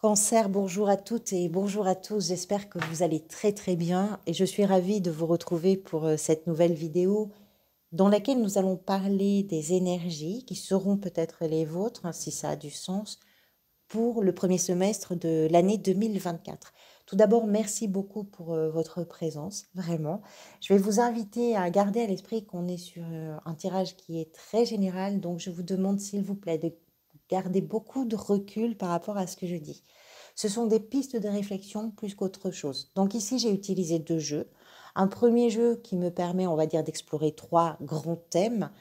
Cancer, bonjour à toutes et bonjour à tous. J'espère que vous allez très très bien et je suis ravie de vous retrouver pour cette nouvelle vidéo dans laquelle nous allons parler des énergies qui seront peut-être les vôtres, hein, si ça a du sens, pour le premier semestre de l'année 2024. Tout d'abord, merci beaucoup pour votre présence, vraiment. Je vais vous inviter à garder à l'esprit qu'on est sur un tirage qui est très général, donc je vous demande s'il vous plaît de garder beaucoup de recul par rapport à ce que je dis. Ce sont des pistes de réflexion plus qu'autre chose. Donc ici, j'ai utilisé deux jeux. Un premier jeu qui me permet, on va dire, d'explorer trois grands thèmes.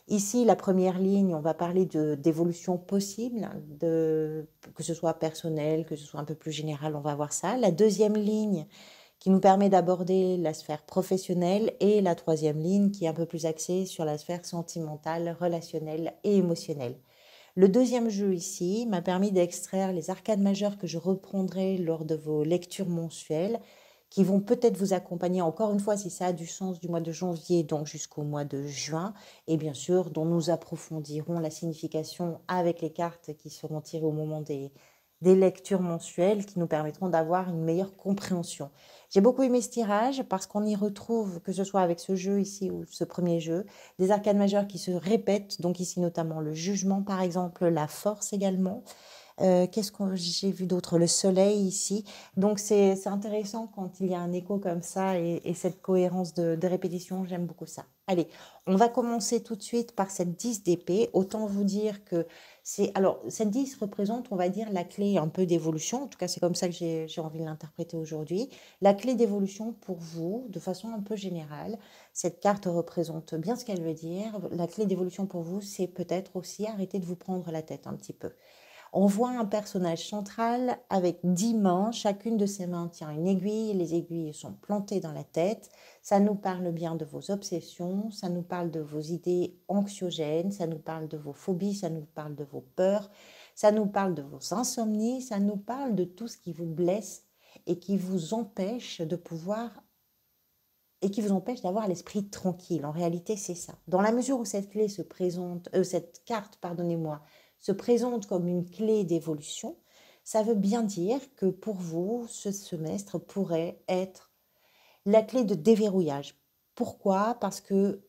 Ici, la première ligne, on va parler d'évolution possible, que ce soit personnel, que ce soit un peu plus général, on va voir ça. La deuxième ligne qui nous permet d'aborder la sphère professionnelle et la troisième ligne qui est un peu plus axée sur la sphère sentimentale, relationnelle et émotionnelle. Le deuxième jeu ici m'a permis d'extraire les arcades majeures que je reprendrai lors de vos lectures mensuelles qui vont peut-être vous accompagner encore une fois si ça a du sens du mois de janvier donc jusqu'au mois de juin et bien sûr dont nous approfondirons la signification avec les cartes qui seront tirées au moment des lectures mensuelles qui nous permettront d'avoir une meilleure compréhension. J'ai beaucoup aimé ce tirage parce qu'on y retrouve, que ce soit avec ce jeu ici ou ce premier jeu, des arcanes majeures qui se répètent, donc ici notamment le jugement par exemple, la force également. Qu'est-ce que j'ai vu d'autre? Le soleil ici. Donc c'est intéressant quand il y a un écho comme ça et cette cohérence de répétition, j'aime beaucoup ça. Allez, on va commencer tout de suite par cette 10 d'épée. Autant vous dire que c'est... Alors, cette 10 représente, on va dire, la clé un peu d'évolution. En tout cas, c'est comme ça que j'ai envie de l'interpréter aujourd'hui. La clé d'évolution pour vous, de façon un peu générale. Cette carte représente bien ce qu'elle veut dire. La clé d'évolution pour vous, c'est peut-être aussi arrêter de vous prendre la tête un petit peu. On voit un personnage central avec 10 mains. Chacune de ses mains tient une aiguille. Les aiguilles sont plantées dans la tête. Ça nous parle bien de vos obsessions, ça nous parle de vos idées anxiogènes, ça nous parle de vos phobies, ça nous parle de vos peurs, ça nous parle de vos insomnies, ça nous parle de tout ce qui vous blesse et qui vous empêche de pouvoir et qui vous empêche d'avoir l'esprit tranquille. En réalité, c'est ça. Dans la mesure où cette clé se présente, cette carte, pardonnez-moi, se présente comme une clé d'évolution, ça veut bien dire que pour vous, ce semestre pourrait être la clé de déverrouillage. Pourquoi? Parce que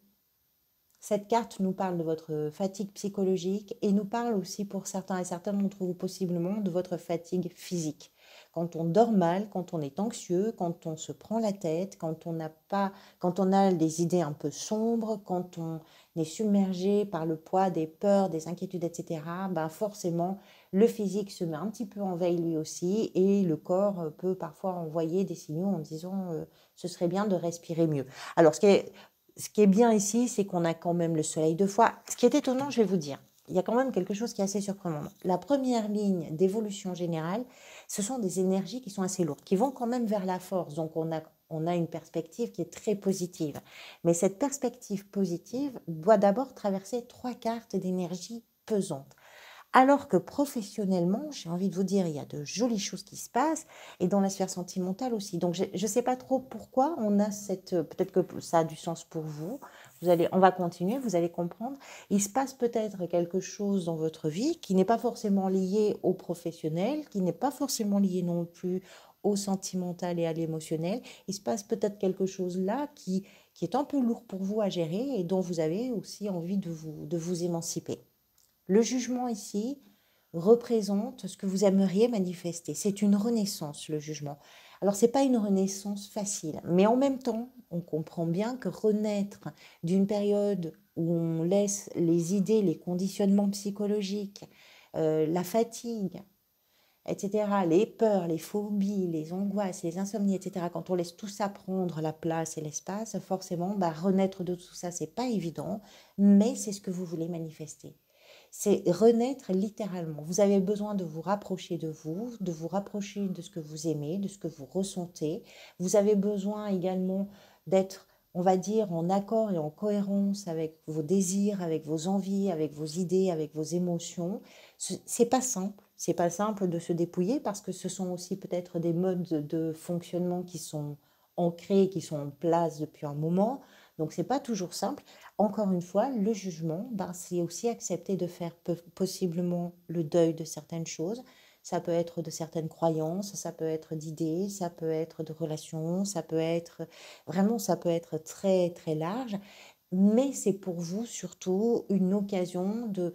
cette carte nous parle de votre fatigue psychologique et nous parle aussi pour certains et certaines d'entre vous possiblement de votre fatigue physique. Quand on dort mal, quand on est anxieux, quand on se prend la tête, quand on a des idées un peu sombres, quand on est submergé par le poids des peurs, des inquiétudes, etc., ben forcément, le physique se met un petit peu en veille lui aussi et le corps peut parfois envoyer des signaux en disant ce serait bien de respirer mieux. Alors, ce qui est bien ici, c'est qu'on a quand même le soleil deux fois. Ce qui est étonnant, je vais vous dire, il y a quand même quelque chose qui est assez surprenant. La première ligne d'évolution générale, ce sont des énergies qui sont assez lourdes, qui vont quand même vers la force. Donc on a une perspective qui est très positive. Mais cette perspective positive doit d'abord traverser trois cartes d'énergie pesantes. Alors que professionnellement, j'ai envie de vous dire, il y a de jolies choses qui se passent et dans la sphère sentimentale aussi. Donc, je ne sais pas trop pourquoi on a cette... Peut-être que ça a du sens pour vous. On va continuer, vous allez comprendre. Il se passe peut-être quelque chose dans votre vie qui n'est pas forcément lié au professionnel, qui n'est pas forcément lié non plus au sentimental et à l'émotionnel. Il se passe peut-être quelque chose là qui est un peu lourd pour vous à gérer et dont vous avez aussi envie de vous émanciper. Le jugement ici représente ce que vous aimeriez manifester. C'est une renaissance, le jugement. Alors, ce n'est pas une renaissance facile, mais en même temps, on comprend bien que renaître d'une période où on laisse les idées, les conditionnements psychologiques, la fatigue, etc., les peurs, les phobies, les angoisses, les insomnies, etc., quand on laisse tout ça prendre la place et l'espace, forcément, bah, renaître de tout ça, c'est pas évident, mais c'est ce que vous voulez manifester. C'est renaître littéralement. Vous avez besoin de vous rapprocher de vous rapprocher de ce que vous aimez, de ce que vous ressentez. Vous avez besoin également d'être, on va dire, en accord et en cohérence avec vos désirs, avec vos envies, avec vos idées, avec vos émotions. C'est pas simple. C'est pas simple de se dépouiller parce que ce sont aussi peut-être des modes de fonctionnement qui sont ancrés, qui sont en place depuis un moment. Donc c'est pas toujours simple. Encore une fois, le jugement, ben, c'est aussi accepter de faire possiblement le deuil de certaines choses. Ça peut être de certaines croyances, ça peut être d'idées, ça peut être de relations, ça peut être vraiment, ça peut être très très large. Mais c'est pour vous surtout une occasion de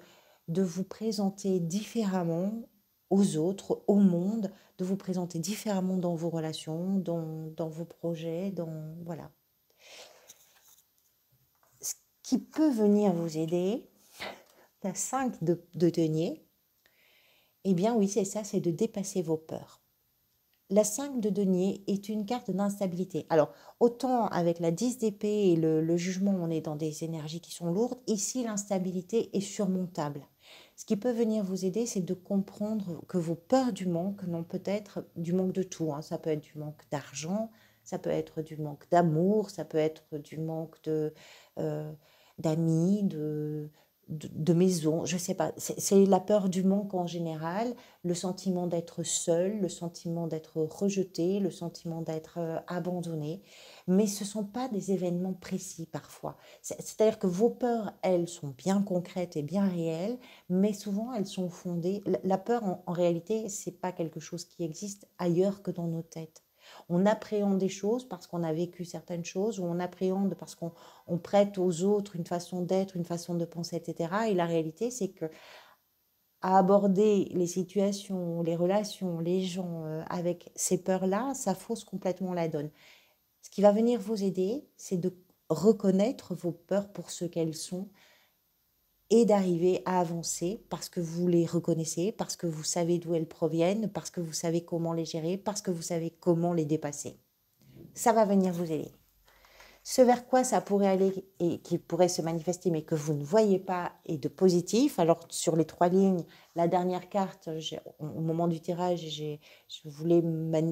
vous présenter différemment aux autres, au monde, de vous présenter différemment dans vos relations, dans vos projets, voilà. Ce qui peut venir vous aider, la 5 de denier, eh bien oui, c'est ça, c'est de dépasser vos peurs. La 5 de denier est une carte d'instabilité. Alors, autant avec la 10 d'épée et le jugement, on est dans des énergies qui sont lourdes. Ici, l'instabilité est surmontable. Ce qui peut venir vous aider, c'est de comprendre que vos peurs du manque n'ont peut-être du manque de tout, hein. Ça peut être du manque d'argent, ça peut être du manque d'amour, ça peut être du manque euh, d'amis, de maison, je ne sais pas. C'est la peur du manque en général, le sentiment d'être seul, le sentiment d'être rejeté, le sentiment d'être abandonné. Mais ce ne sont pas des événements précis parfois. C'est-à-dire que vos peurs, elles, sont bien concrètes et bien réelles, mais souvent elles sont fondées. La peur, en réalité, ce n'est pas quelque chose qui existe ailleurs que dans nos têtes. On appréhende des choses parce qu'on a vécu certaines choses, ou on appréhende parce qu'on prête aux autres une façon d'être, une façon de penser, etc. Et la réalité, c'est que à aborder les situations, les relations, les gens avec ces peurs-là, ça fausse complètement la donne. Ce qui va venir vous aider, c'est de reconnaître vos peurs pour ce qu'elles sont et d'arriver à avancer parce que vous les reconnaissez, parce que vous savez d'où elles proviennent, parce que vous savez comment les gérer, parce que vous savez comment les dépasser. Ça va venir vous aider. Ce vers quoi ça pourrait aller et qui pourrait se manifester, mais que vous ne voyez pas, est de positif. Alors, sur les 3 lignes, la dernière carte, au moment du tirage, je voulais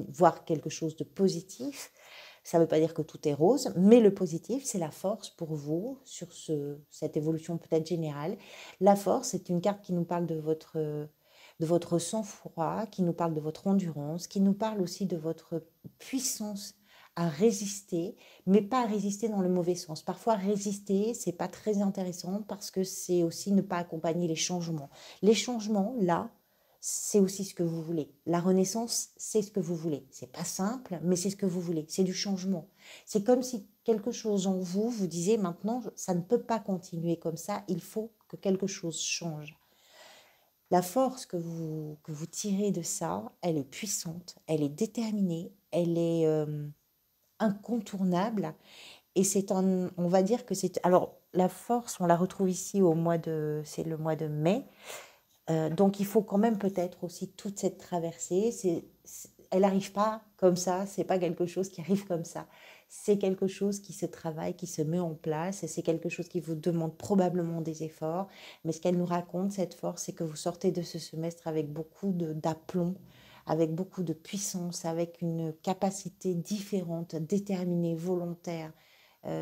voir quelque chose de positif. Ça ne veut pas dire que tout est rose, mais le positif, c'est la force pour vous sur cette évolution peut-être générale. La force, c'est une carte qui nous parle de votre sang-froid, qui nous parle de votre endurance, qui nous parle aussi de votre puissance à résister, mais pas à résister dans le mauvais sens. Parfois, résister, c'est pas très intéressant parce que c'est aussi ne pas accompagner les changements. Les changements, là, c'est aussi ce que vous voulez. La renaissance, c'est ce que vous voulez. C'est pas simple, mais c'est ce que vous voulez. C'est du changement. C'est comme si quelque chose en vous vous disait maintenant, ça ne peut pas continuer comme ça. Il faut que quelque chose change. La force que vous tirez de ça, elle est puissante, elle est déterminée, elle est incontournable. Et on va dire que c'est, alors la force, on la retrouve ici c'est le mois de mai. Donc il faut quand même peut-être aussi toute cette traversée. Elle n'arrive pas comme ça, c'est pas quelque chose qui arrive comme ça. C'est quelque chose qui se travaille, qui se met en place, et c'est quelque chose qui vous demande probablement des efforts. Mais ce qu'elle nous raconte, cette force, c'est que vous sortez de ce semestre avec beaucoup d'aplomb, avec beaucoup de puissance, avec une capacité différente, déterminée, volontaire,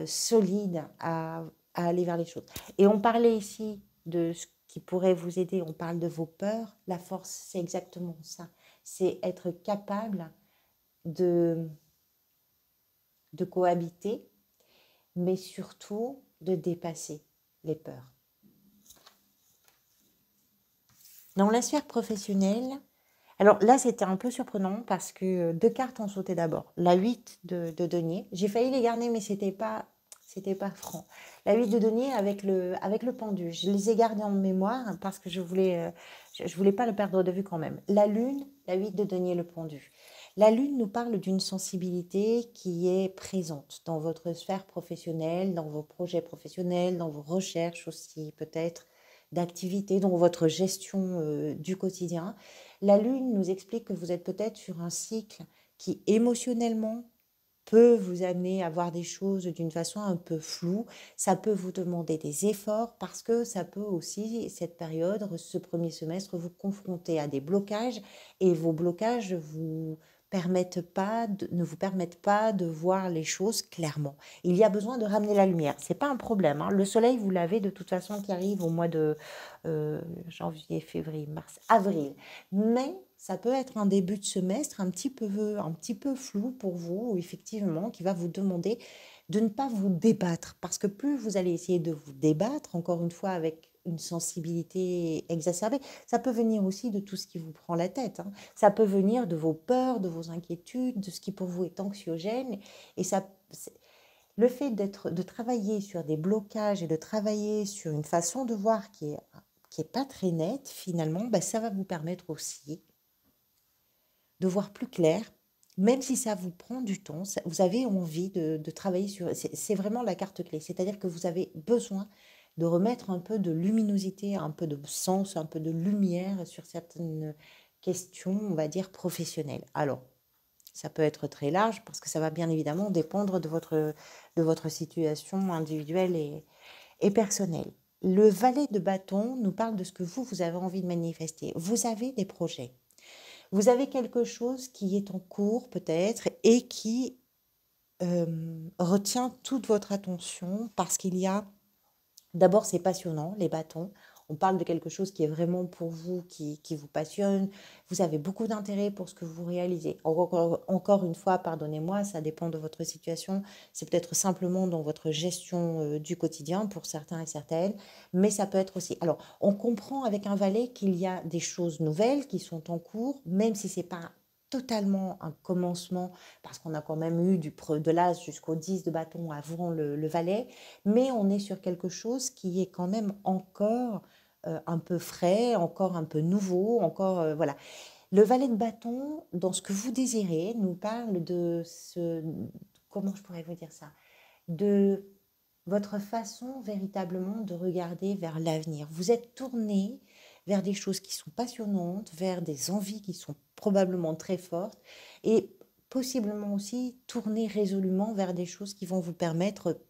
solide à aller vers les choses. Et on parlait ici de ce qui pourrait vous aider, on parle de vos peurs. La force, c'est exactement ça. C'est être capable de cohabiter, mais surtout de dépasser les peurs. Dans la sphère professionnelle, alors là, c'était un peu surprenant parce que 2 cartes ont sauté d'abord. La 8 de denier, j'ai failli les garder, mais c'était pas franc. La 8 de denier avec le pendu, je les ai gardés en mémoire parce que je voulais pas le perdre de vue quand même. La lune, la 8 de denier, le pendu. La lune nous parle d'une sensibilité qui est présente dans votre sphère professionnelle, dans vos projets professionnels, dans vos recherches aussi peut-être d'activités, dans votre gestion du quotidien. La lune nous explique que vous êtes peut-être sur un cycle qui émotionnellement peut vous amener à voir des choses d'une façon un peu floue. Ça peut vous demander des efforts parce que ça peut aussi, cette période, ce premier semestre, vous confronter à des blocages et vos blocages ne vous permettent pas de voir les choses clairement. Il y a besoin de ramener la lumière. C'est pas un problème, hein. Le soleil, vous l'avez de toute façon qui arrive au mois de janvier, février, mars, avril. Mais ça peut être un début de semestre un petit peu flou pour vous, effectivement, qui va vous demander de ne pas vous débattre. Parce que plus vous allez essayer de vous débattre, encore une fois, avec une sensibilité exacerbée. Ça peut venir aussi de tout ce qui vous prend la tête, hein. Ça peut venir de vos peurs, de vos inquiétudes, de ce qui pour vous est anxiogène. Et ça, le fait de travailler sur des blocages et de travailler sur une façon de voir qui est pas très nette, finalement, ben, ça va vous permettre aussi de voir plus clair, même si ça vous prend du temps, vous avez envie de travailler sur... C'est vraiment la carte clé, c'est-à-dire que vous avez besoin de remettre un peu de luminosité, un peu de sens, un peu de lumière sur certaines questions, on va dire, professionnelles. Alors, ça peut être très large parce que ça va bien évidemment dépendre de votre situation individuelle et personnelle. Le valet de bâton nous parle de ce que vous avez envie de manifester. Vous avez des projets. Vous avez quelque chose qui est en cours peut-être et qui retient toute votre attention parce qu'il y a, d'abord c'est passionnant, les bâtons. On parle de quelque chose qui est vraiment pour vous, qui vous passionne. Vous avez beaucoup d'intérêt pour ce que vous réalisez. Encore une fois, pardonnez-moi, ça dépend de votre situation. C'est peut-être simplement dans votre gestion du quotidien pour certains et certaines, mais ça peut être aussi... Alors, on comprend avec un valet qu'il y a des choses nouvelles qui sont en cours, même si ce n'est pas totalement un commencement, parce qu'on a quand même eu de l'as jusqu'au 10 de bâton avant le valet, mais on est sur quelque chose qui est quand même encore un peu frais, encore un peu nouveau, encore voilà. Le valet de bâton, dans ce que vous désirez, nous parle de ce, comment je pourrais vous dire ça, de votre façon véritablement de regarder vers l'avenir. Vous êtes tourné vers des choses qui sont passionnantes, vers des envies qui sont probablement très fortes et possiblement aussi tourner résolument vers des choses qui vont vous permettre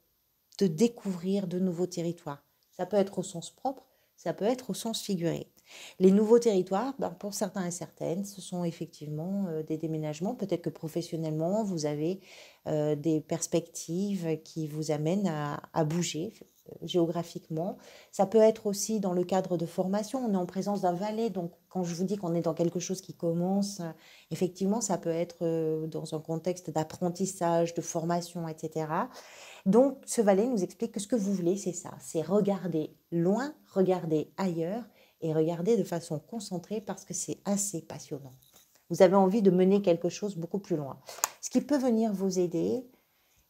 de découvrir de nouveaux territoires. Ça peut être au sens propre, ça peut être au sens figuré. Les nouveaux territoires, ben, pour certains et certaines, ce sont effectivement des déménagements. Peut-être que professionnellement, vous avez des perspectives qui vous amènent à bouger géographiquement. Ça peut être aussi dans le cadre de formation. On est en présence d'un valet, donc quand je vous dis qu'on est dans quelque chose qui commence, effectivement, ça peut être dans un contexte d'apprentissage, de formation, etc. Donc, ce valet nous explique que ce que vous voulez, c'est ça, c'est regarder loin, regarder ailleurs et regarder de façon concentrée parce que c'est assez passionnant. Vous avez envie de mener quelque chose beaucoup plus loin. Ce qui peut venir vous aider,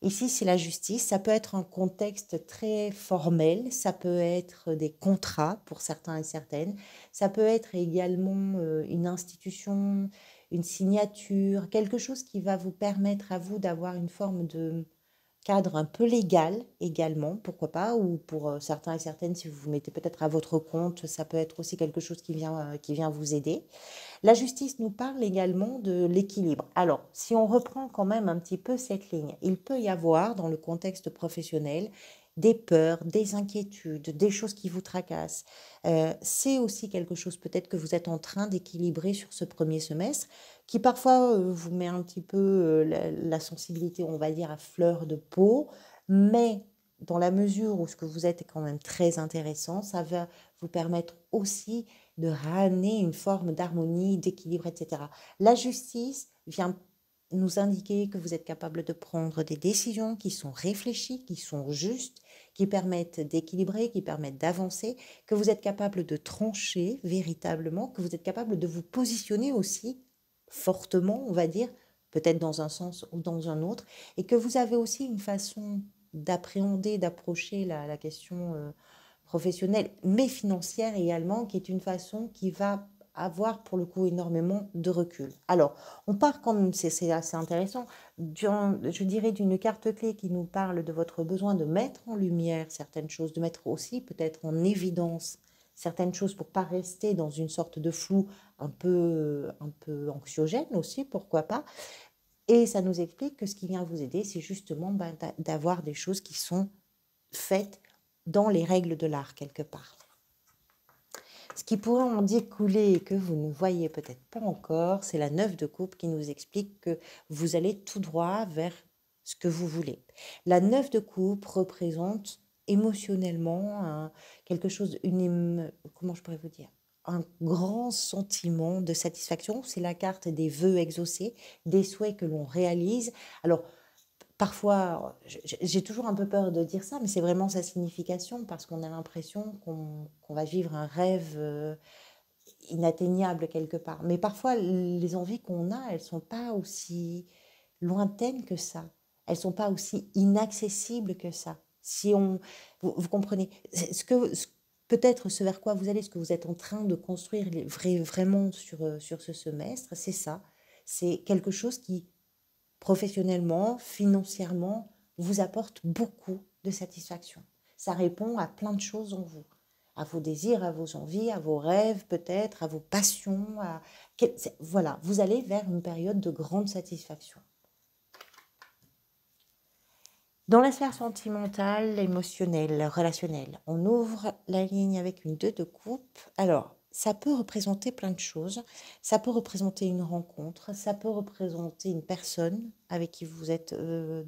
ici, c'est la justice. Ça peut être un contexte très formel, ça peut être des contrats pour certains et certaines, ça peut être également une institution, une signature, quelque chose qui va vous permettre à vous d'avoir une forme de cadre un peu légal également, pourquoi pas, ou pour certains et certaines, si vous vous mettez peut-être à votre compte, ça peut être aussi quelque chose qui vient vous aider. La justice nous parle également de l'équilibre. Alors, si on reprend quand même un petit peu cette ligne, il peut y avoir dans le contexte professionnel des peurs, des inquiétudes, des choses qui vous tracassent. C'est aussi quelque chose peut-être que vous êtes en train d'équilibrer sur ce premier semestre, qui parfois vous met un petit peu la sensibilité, on va dire, à fleur de peau, mais dans la mesure où ce que vous êtes est quand même très intéressant, ça va vous permettre aussi de ramener une forme d'harmonie, d'équilibre, etc. La justice vient nous indiquer que vous êtes capable de prendre des décisions qui sont réfléchies, qui sont justes, qui permettent d'équilibrer, qui permettent d'avancer, que vous êtes capable de trancher véritablement, que vous êtes capable de vous positionner aussi fortement, on va dire, peut-être dans un sens ou dans un autre, et que vous avez aussi une façon d'appréhender, d'approcher la question professionnelle, mais financière également, qui est une façon qui va avoir pour le coup énormément de recul. Alors, on part quand même, c'est assez intéressant, je dirais d'une carte clé qui nous parle de votre besoin de mettre en lumière certaines choses, de mettre aussi peut-être en évidence certaines choses pour pas rester dans une sorte de flou un peu anxiogène aussi, pourquoi pas. Et ça nous explique que ce qui vient vous aider, c'est justement d'avoir des choses qui sont faites dans les règles de l'art quelque part. Ce qui pourrait en découler et que vous ne voyez peut-être pas encore, c'est la 9 de coupe qui nous explique que vous allez tout droit vers ce que vous voulez. La 9 de coupe représente émotionnellement quelque chose, comment je pourrais vous dire, un grand sentiment de satisfaction. C'est la carte des vœux exaucés, des souhaits que l'on réalise. Alors, Parfois, j'ai toujours un peu peur de dire ça, mais c'est vraiment sa signification parce qu'on a l'impression qu'on va vivre un rêve inatteignable quelque part. Mais parfois, les envies qu'on a, elles sont pas aussi lointaines que ça. Elles sont pas aussi inaccessibles que ça. Si on, vous comprenez, peut-être ce vers quoi vous allez, ce que vous êtes en train de construire vraiment sur ce semestre, c'est ça. C'est quelque chose qui professionnellement, financièrement, vous apporte beaucoup de satisfaction. Ça répond à plein de choses en vous, à vos désirs, à vos envies, à vos rêves peut-être, à vos passions. Voilà, vous allez vers une période de grande satisfaction. Dans la sphère sentimentale, émotionnelle, relationnelle, on ouvre la ligne avec une 2 de coupe. Alors, ça peut représenter plein de choses. Ça peut représenter une rencontre, ça peut représenter une personne avec qui vous êtes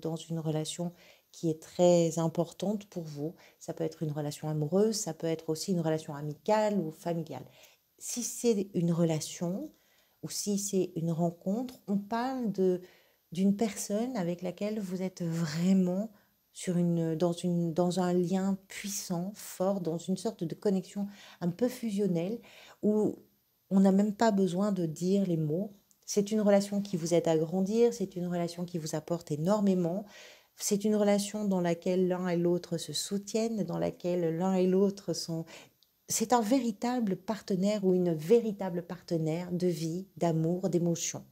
dans une relation qui est très importante pour vous. Ça peut être une relation amoureuse, ça peut être aussi une relation amicale ou familiale. Si c'est une relation ou si c'est une rencontre, on parle d'une personne avec laquelle vous êtes vraiment dans un lien puissant, fort, dans une sorte de connexion un peu fusionnelle où on n'a même pas besoin de dire les mots. C'est une relation qui vous aide à grandir, c'est une relation qui vous apporte énormément. C'est une relation dans laquelle l'un et l'autre se soutiennent, dans laquelle l'un et l'autre sont... C'est un véritable partenaire ou une véritable partenaire de vie, d'amour, d'émotion.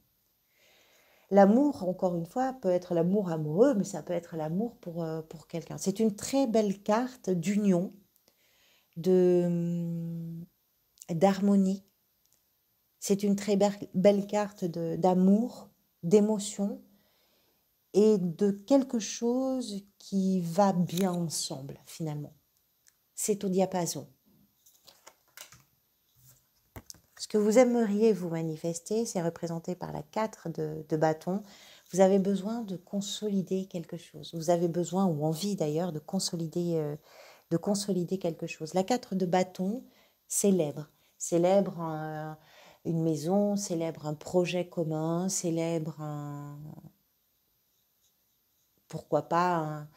L'amour, encore une fois, peut être l'amour amoureux, mais ça peut être l'amour pour quelqu'un. C'est une très belle carte d'union, d'harmonie. C'est une très belle carte d'amour, d'émotion et de quelque chose qui va bien ensemble, finalement. C'est au diapason. Ce que vous aimeriez vous manifester, c'est représenté par la 4 de bâton. Vous avez besoin de consolider quelque chose. Vous avez besoin, ou envie d'ailleurs, de consolider quelque chose. La 4 de bâton célèbre. Célèbre une maison, célèbre un projet commun, célèbre pourquoi pas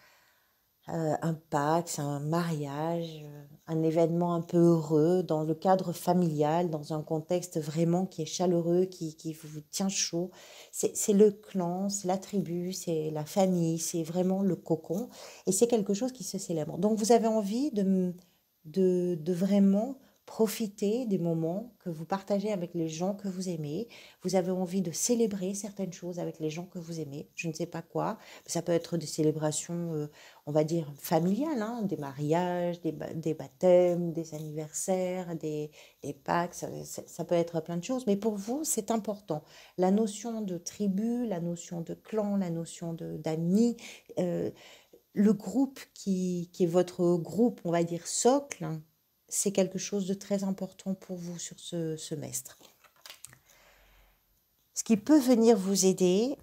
un Pacs, un mariage, un événement un peu heureux dans le cadre familial, dans un contexte vraiment qui est chaleureux, qui vous tient chaud. C'est le clan, c'est la tribu, c'est la famille, c'est vraiment le cocon et c'est quelque chose qui se célèbre. Donc vous avez envie de vraiment profiter des moments que vous partagez avec les gens que vous aimez. Vous avez envie de célébrer certaines choses avec les gens que vous aimez. Je ne sais pas quoi. Ça peut être des célébrations on va dire familiales, hein, des mariages, des baptêmes, des anniversaires, des Pâques, ça peut être plein de choses, mais pour vous, c'est important. La notion de tribu, la notion de clan, la notion d'amis, le groupe qui est votre groupe, on va dire socle, hein, c'est quelque chose de très important pour vous sur ce semestre. Ce qui peut venir vous aider,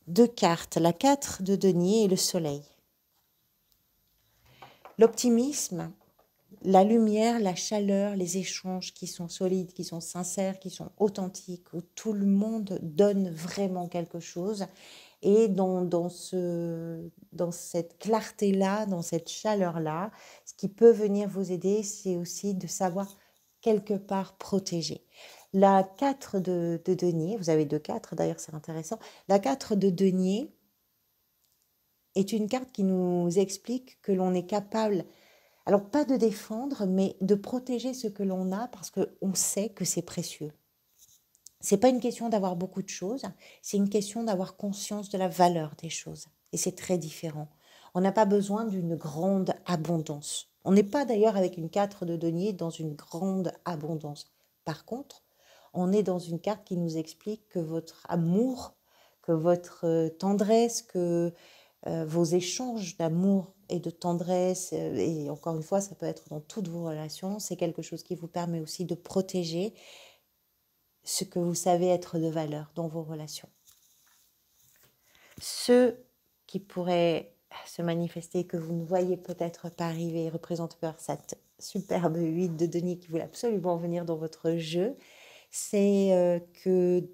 2 cartes, la 4 de denier et le soleil. L'optimisme, la lumière, la chaleur, les échanges qui sont solides, qui sont sincères, qui sont authentiques, où tout le monde donne vraiment quelque chose. Et dans cette clarté-là, dans cette chaleur-là, ce qui peut venir vous aider, c'est aussi de savoir quelque part protéger. La 4 de denier, vous avez 2 4 d'ailleurs, c'est intéressant. La 4 de denier est une carte qui nous explique que l'on est capable, alors pas de défendre, mais de protéger ce que l'on a parce qu'on sait que c'est précieux. C'est pas une question d'avoir beaucoup de choses, c'est une question d'avoir conscience de la valeur des choses. Et c'est très différent. On n'a pas besoin d'une grande abondance. On n'est pas d'ailleurs avec une 4 de denier dans une grande abondance. Par contre, on est dans une carte qui nous explique que votre amour, que votre tendresse, que vos échanges d'amour et de tendresse, et encore une fois, ça peut être dans toutes vos relations, c'est quelque chose qui vous permet aussi de protéger ce que vous savez être de valeur dans vos relations. Ce qui pourrait se manifester, que vous ne voyez peut-être pas arriver, représenté par cette superbe 8 de denier qui voulait absolument venir dans votre jeu, c'est que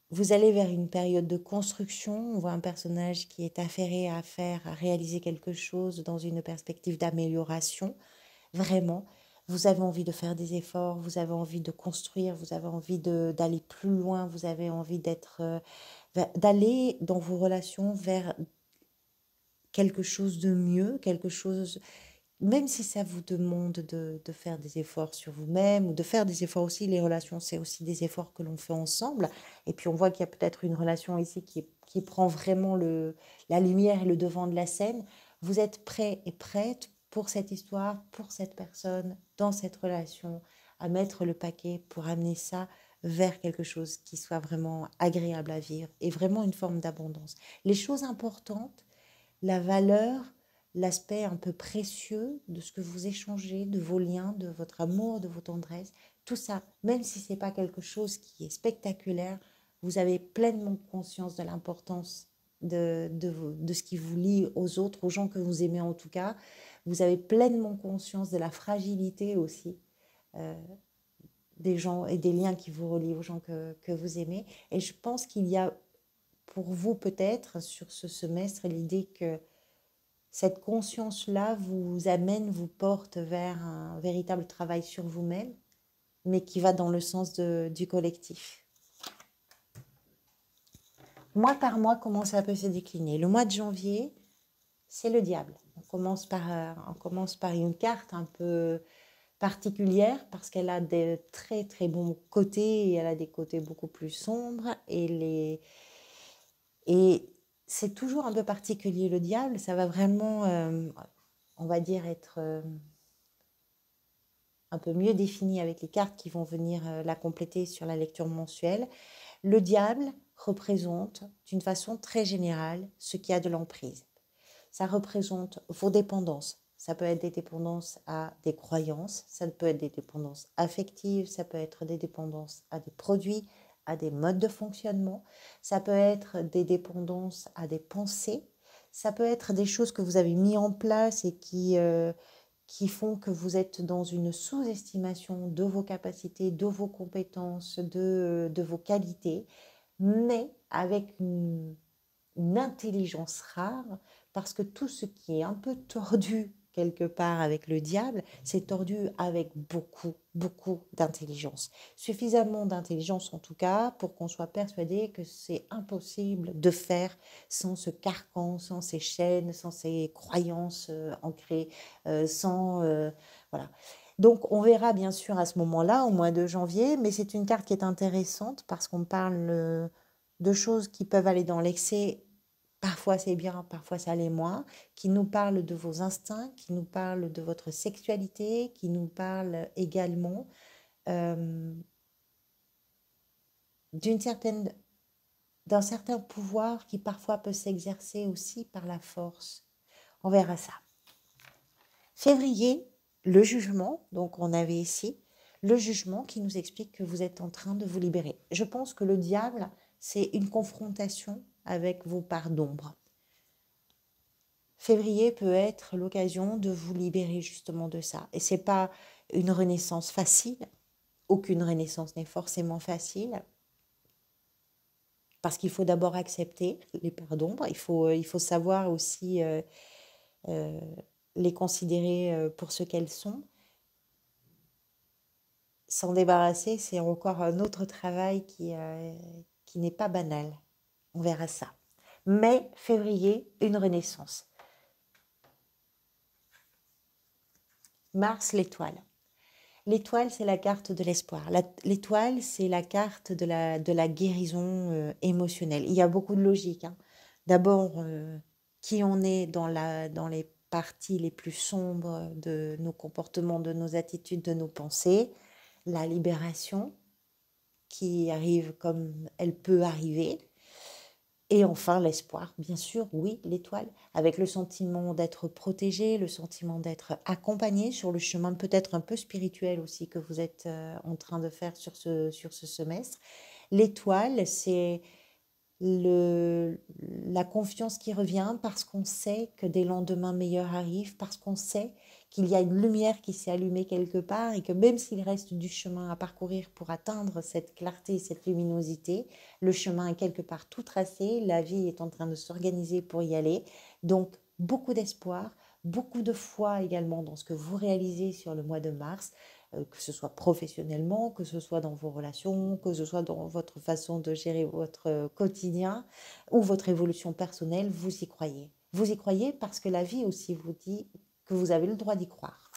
Vous allez vers une période de construction. On voit un personnage qui est affairé à réaliser quelque chose dans une perspective d'amélioration. Vraiment, vous avez envie de faire des efforts, vous avez envie de construire, vous avez envie d'aller plus loin, vous avez envie d'aller dans vos relations vers quelque chose de mieux, quelque chose, même si ça vous demande de faire des efforts sur vous-même ou de faire des efforts aussi. Les relations, c'est aussi des efforts que l'on fait ensemble. Et puis on voit qu'il y a peut-être une relation ici qui prend vraiment la lumière et le devant de la scène. Vous êtes prêt et prête pour cette histoire, pour cette personne, dans cette relation, à mettre le paquet pour amener ça vers quelque chose qui soit vraiment agréable à vivre et vraiment une forme d'abondance. Les choses importantes, la valeur, l'aspect un peu précieux de ce que vous échangez, de vos liens, de votre amour, de vos tendresses, tout ça, même si ce n'est pas quelque chose qui est spectaculaire, vous avez pleinement conscience de l'importance de ce qui vous lie aux autres, aux gens que vous aimez en tout cas. Vous avez pleinement conscience de la fragilité aussi euh, des gens et des liens qui vous relient aux gens que vous aimez. Et je pense qu'il y a pour vous peut-être sur ce semestre l'idée que cette conscience-là vous amène, vous porte vers un véritable travail sur vous-même, mais qui va dans le sens du collectif. Mois par mois, comment ça peut se décliner? Le mois de janvier, c'est le diable. On commence par une carte un peu particulière parce qu'elle a des très très bons côtés et elle a des côtés beaucoup plus sombres. Et c'est toujours un peu particulier le diable. Ça va vraiment, on va dire, être un peu mieux défini avec les cartes qui vont venir la compléter sur la lecture mensuelle. Le diable représente d'une façon très générale ce qui a de l'emprise. Ça représente vos dépendances. Ça peut être des dépendances à des croyances, ça peut être des dépendances affectives, ça peut être des dépendances à des produits, à des modes de fonctionnement, ça peut être des dépendances à des pensées, ça peut être des choses que vous avez mis en place et qui font que vous êtes dans une sous-estimation de vos capacités, de vos compétences, de vos qualités, mais avec une intelligence rare, parce que tout ce qui est un peu tordu quelque part avec le diable, c'est tordu avec beaucoup, beaucoup d'intelligence. Suffisamment d'intelligence en tout cas pour qu'on soit persuadé que c'est impossible de faire sans ce carcan, sans ces chaînes, sans ces croyances ancrées, voilà. Donc on verra bien sûr à ce moment-là, au mois de janvier, mais c'est une carte qui est intéressante parce qu'on parle de choses qui peuvent aller dans l'excès. Parfois c'est bien, parfois ça l'est moins, qui nous parle de vos instincts, qui nous parle de votre sexualité, qui nous parle également euh, d'une certaine, d'un certain pouvoir qui parfois peut s'exercer aussi par la force. On verra ça. Février, le jugement, donc on avait ici le jugement qui nous explique que vous êtes en train de vous libérer. Je pense que le diable, c'est une confrontation avec vos parts d'ombre. Février peut être l'occasion de vous libérer justement de ça. Et c'est pas une renaissance facile. Aucune renaissance n'est forcément facile. Parce qu'il faut d'abord accepter les parts d'ombre. Il faut savoir aussi euh, les considérer pour ce qu'elles sont. S'en débarrasser, c'est encore un autre travail qui n'est pas banal. On verra ça. Mais février, une renaissance. Mars, l'étoile. L'étoile, c'est la carte de l'espoir. L'étoile, c'est la carte de la guérison émotionnelle. Il y a beaucoup de logique, hein. D'abord, qui on est dans les parties les plus sombres de nos comportements, de nos attitudes, de nos pensées. La libération qui arrive comme elle peut arriver. Et enfin, l'espoir, bien sûr, oui, l'étoile, avec le sentiment d'être protégé, le sentiment d'être accompagné sur le chemin peut-être un peu spirituel aussi que vous êtes en train de faire sur ce semestre. L'étoile, c'est la confiance qui revient parce qu'on sait que des lendemains meilleurs arrivent, parce qu'on sait qu'il y a une lumière qui s'est allumée quelque part et que même s'il reste du chemin à parcourir pour atteindre cette clarté, cette luminosité, le chemin est quelque part tout tracé, la vie est en train de s'organiser pour y aller. Donc, beaucoup d'espoir, beaucoup de foi également dans ce que vous réalisez sur le mois de mars, que ce soit professionnellement, que ce soit dans vos relations, que ce soit dans votre façon de gérer votre quotidien ou votre évolution personnelle, vous y croyez. Vous y croyez parce que la vie aussi vous dit que vous avez le droit d'y croire.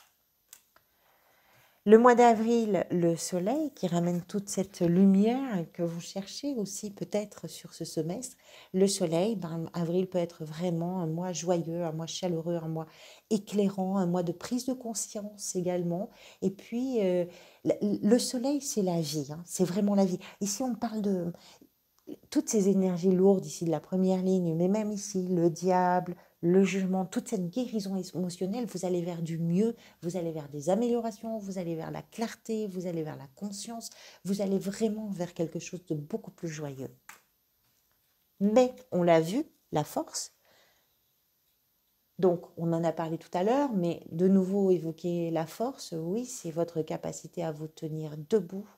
Le mois d'avril, le soleil qui ramène toute cette lumière que vous cherchez aussi peut-être sur ce semestre. Le soleil, avril peut être vraiment un mois joyeux, un mois chaleureux, un mois éclairant, un mois de prise de conscience également. Et puis, le soleil, c'est la vie, hein, c'est vraiment la vie. Ici, on parle de toutes ces énergies lourdes ici de la première ligne, mais même ici, le diable, le jugement, toute cette guérison émotionnelle, vous allez vers du mieux, vous allez vers des améliorations, vous allez vers la clarté, vous allez vers la conscience, vous allez vraiment vers quelque chose de beaucoup plus joyeux. Mais, on l'a vu, la force, donc on en a parlé tout à l'heure, mais de nouveau évoquer la force, oui, c'est votre capacité à vous tenir debout,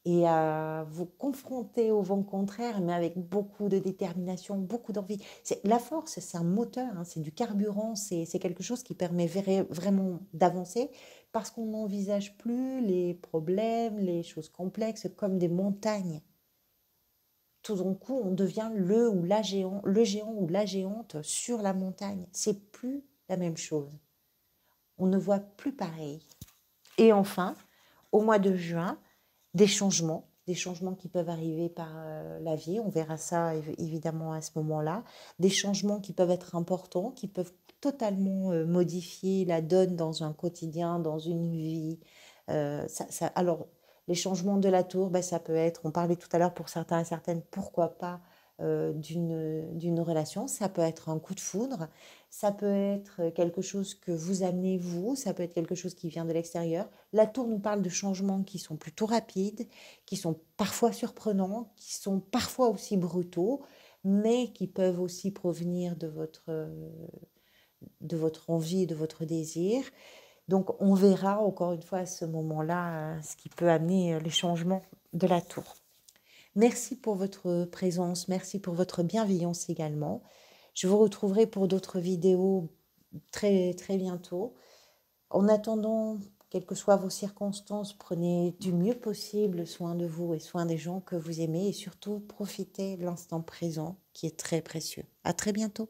et à vous confronter au vent contraire, mais avec beaucoup de détermination, beaucoup d'envie. La force, c'est un moteur, hein, c'est du carburant, c'est quelque chose qui permet vraiment d'avancer parce qu'on n'envisage plus les problèmes, les choses complexes comme des montagnes. Tout d'un coup, on devient le géant ou la géante sur la montagne. C'est plus la même chose. On ne voit plus pareil. Et enfin, au mois de juin, des changements qui peuvent arriver par la vie. On verra ça évidemment à ce moment-là. Des changements qui peuvent être importants, qui peuvent totalement modifier la donne dans un quotidien, dans une vie. Alors, les changements de la tour, ça peut être, on parlait tout à l'heure pour certains et certaines, pourquoi pas, d'une relation. Ça peut être un coup de foudre. Ça peut être quelque chose que vous amenez vous. Ça peut être quelque chose qui vient de l'extérieur. La tour nous parle de changements qui sont plutôt rapides, qui sont parfois surprenants, qui sont parfois aussi brutaux, mais qui peuvent aussi provenir de votre envie, de votre désir. Donc on verra encore une fois à ce moment-là ce qui peut amener les changements de la tour. Merci pour votre présence, merci pour votre bienveillance également. Je vous retrouverai pour d'autres vidéos très, très bientôt. En attendant, quelles que soient vos circonstances, prenez du mieux possible soin de vous et soin des gens que vous aimez et surtout profitez de l'instant présent qui est très précieux. À très bientôt.